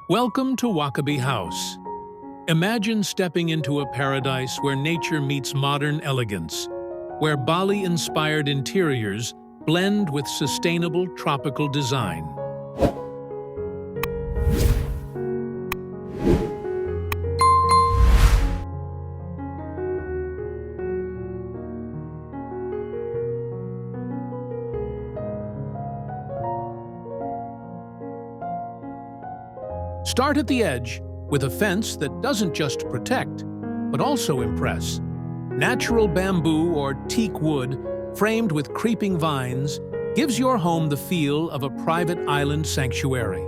Welcome to Wakaby House. Imagine stepping into a paradise where nature meets modern elegance, where Bali-inspired interiors blend with sustainable tropical design. Start at the edge with a fence that doesn't just protect, but also impress. Natural bamboo or teak wood, framed with creeping vines, gives your home the feel of a private island sanctuary.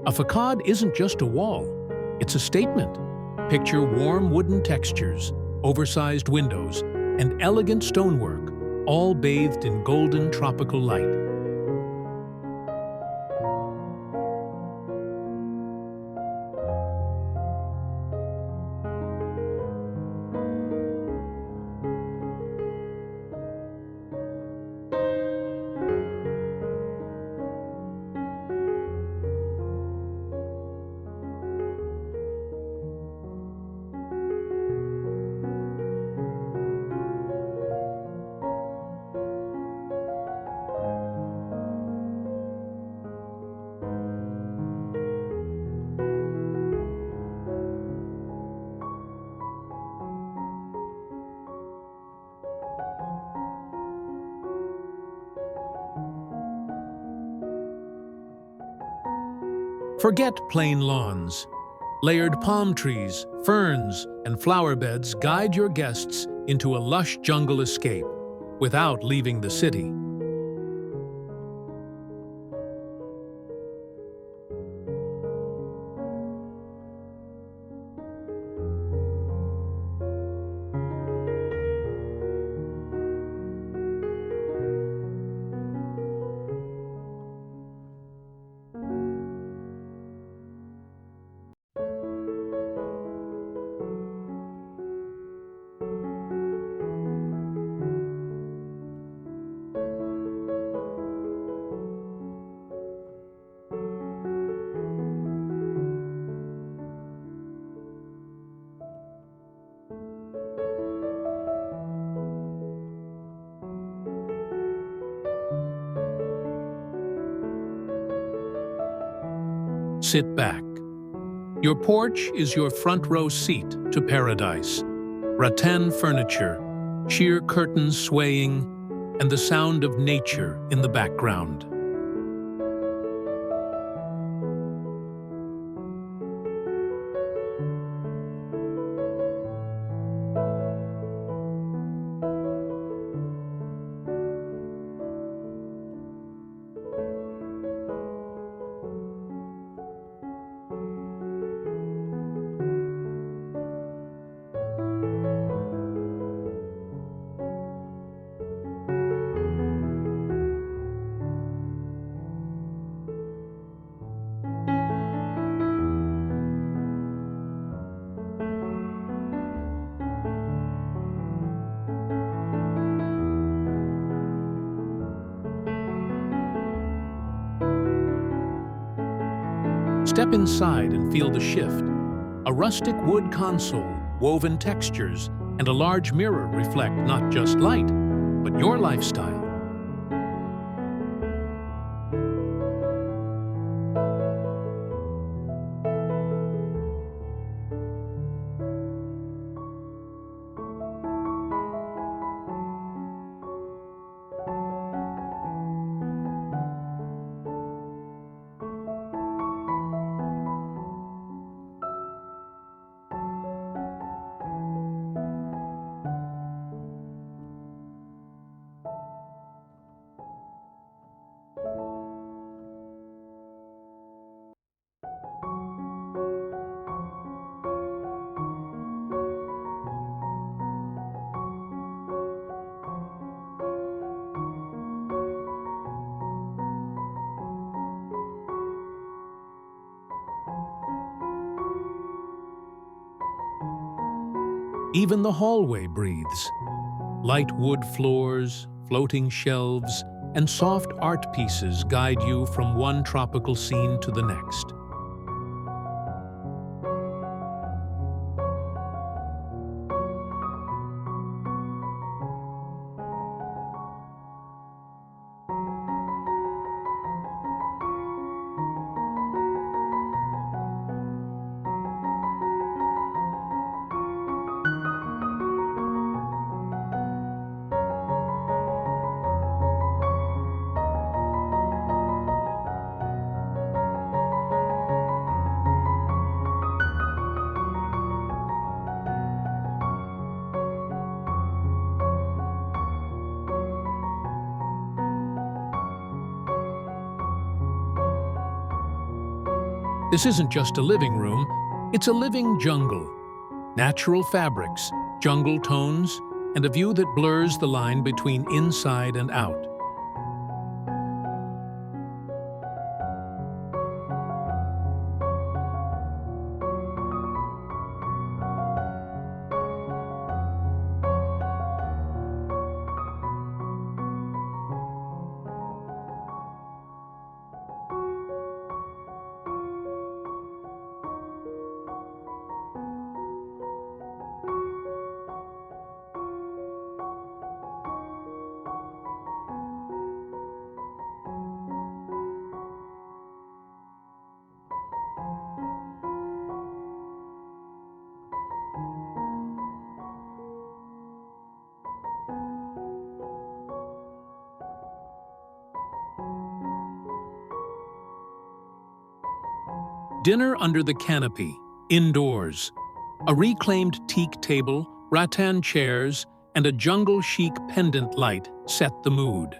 A facade isn't just a wall, it's a statement. Picture warm wooden textures, oversized windows, and elegant stonework, all bathed in golden tropical light. Forget plain lawns. Layered palm trees, ferns, and flower beds guide your guests into a lush jungle escape without leaving the city. Sit back. Your porch is your front row seat to paradise. Rattan furniture, sheer curtains swaying, and the sound of nature in the background. Step inside and feel the shift. A rustic wood console, woven textures, and a large mirror reflect not just light, but your lifestyle. Even the hallway breathes. Light wood floors, floating shelves, and soft art pieces guide you from one tropical scene to the next. This isn't just a living room, it's a living jungle. Natural fabrics, jungle tones, and a view that blurs the line between inside and out. Dinner under the canopy, indoors. A reclaimed teak table, rattan chairs, and a jungle chic pendant light set the mood.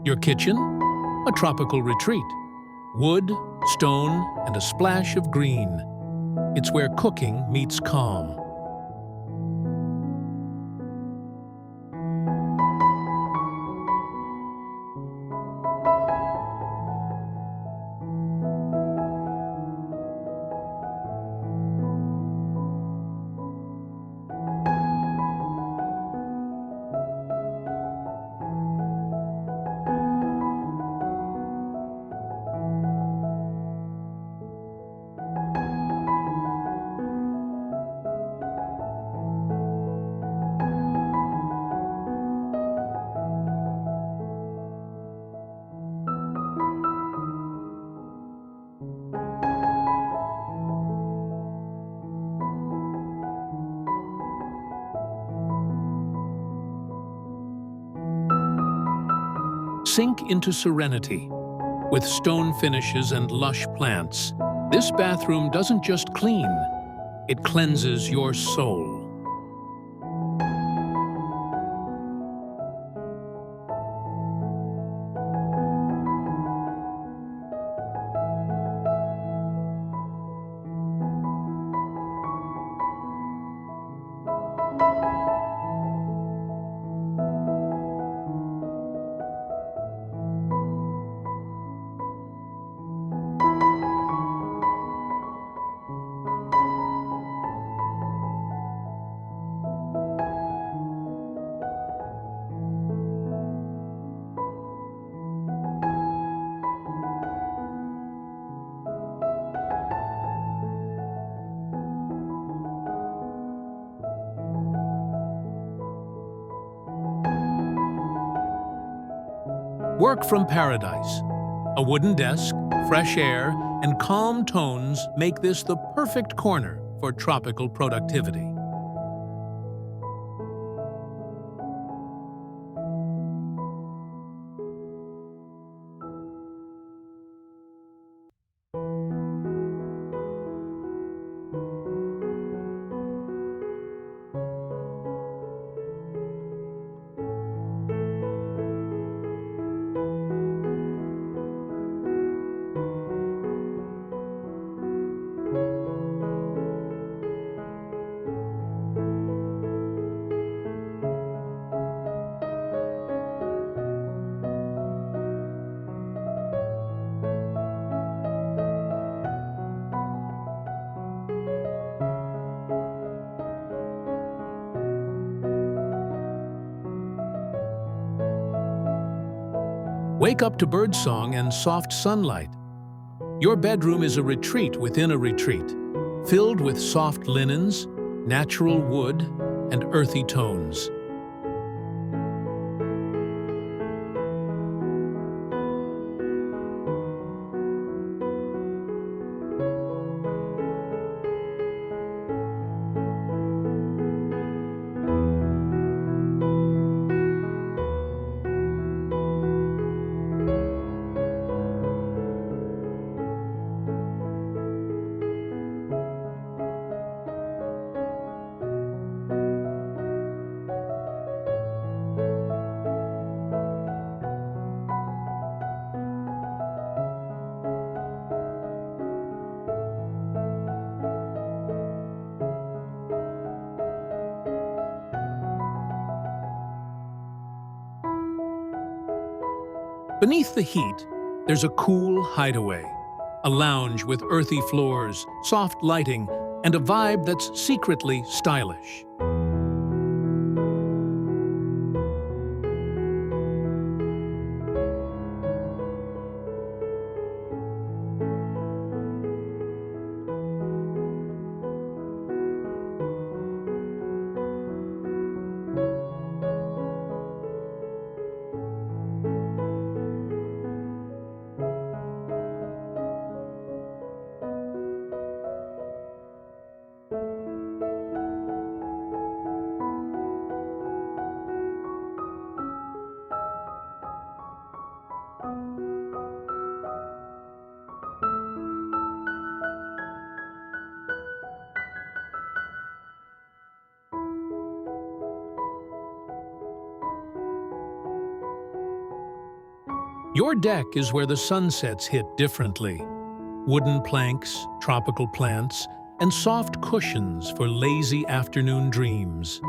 Your kitchen? A tropical retreat. Wood, stone, and a splash of green. It's where cooking meets calm. Sink into serenity. With stone finishes and lush plants, this bathroom doesn't just clean, it cleanses your soul. Work from paradise. A wooden desk, fresh air, and calm tones make this the perfect corner for tropical productivity. Wake up to birdsong and soft sunlight. Your bedroom is a retreat within a retreat, filled with soft linens, natural wood, and earthy tones. Beneath the heat, there's a cool hideaway, a lounge with earthy floors, soft lighting, and a vibe that's secretly stylish. Your deck is where the sunsets hit differently. Wooden planks, tropical plants, and soft cushions for lazy afternoon dreams.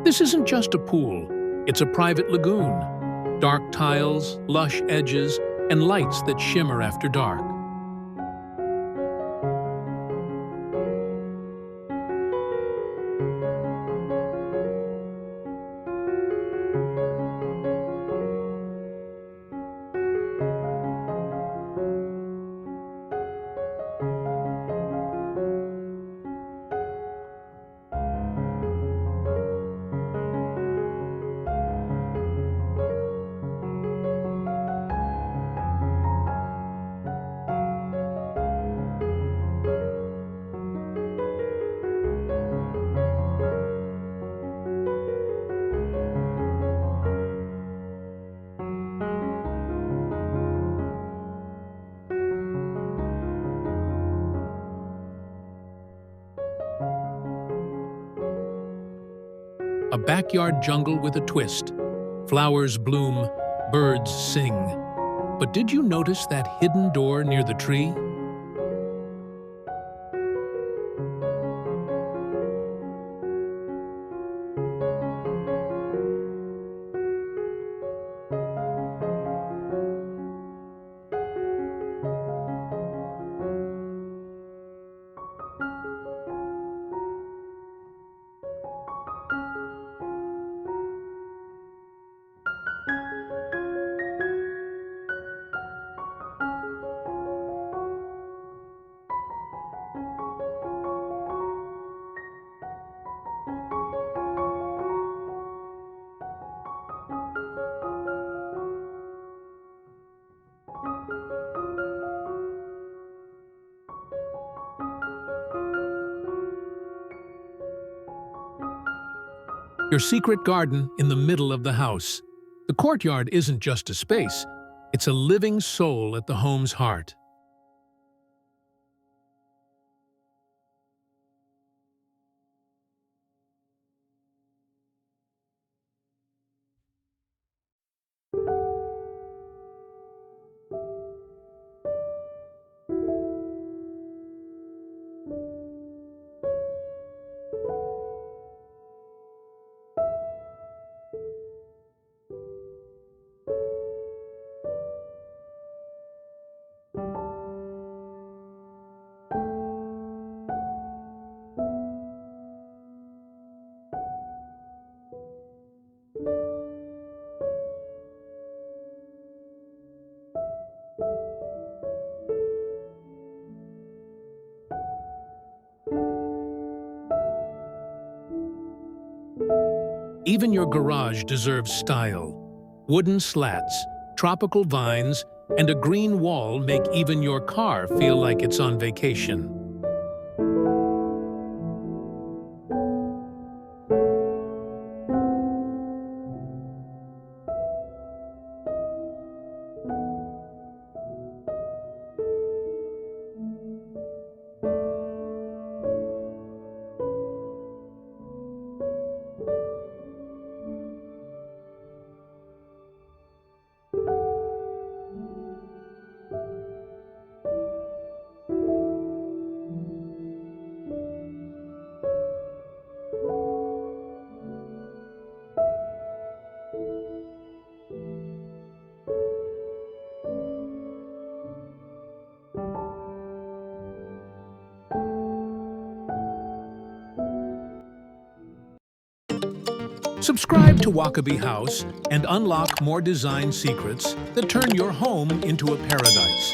This isn't just a pool, it's a private lagoon. Dark tiles, lush edges, and lights that shimmer after dark. A backyard jungle with a twist. Flowers bloom, birds sing. But did you notice that hidden door near the tree? Your secret garden in the middle of the house. The courtyard isn't just a space, it's a living soul at the home's heart. Even your garage deserves style. Wooden slats, tropical vines, and a green wall make even your car feel like it's on vacation. Subscribe to Wakaby House and unlock more design secrets that turn your home into a paradise.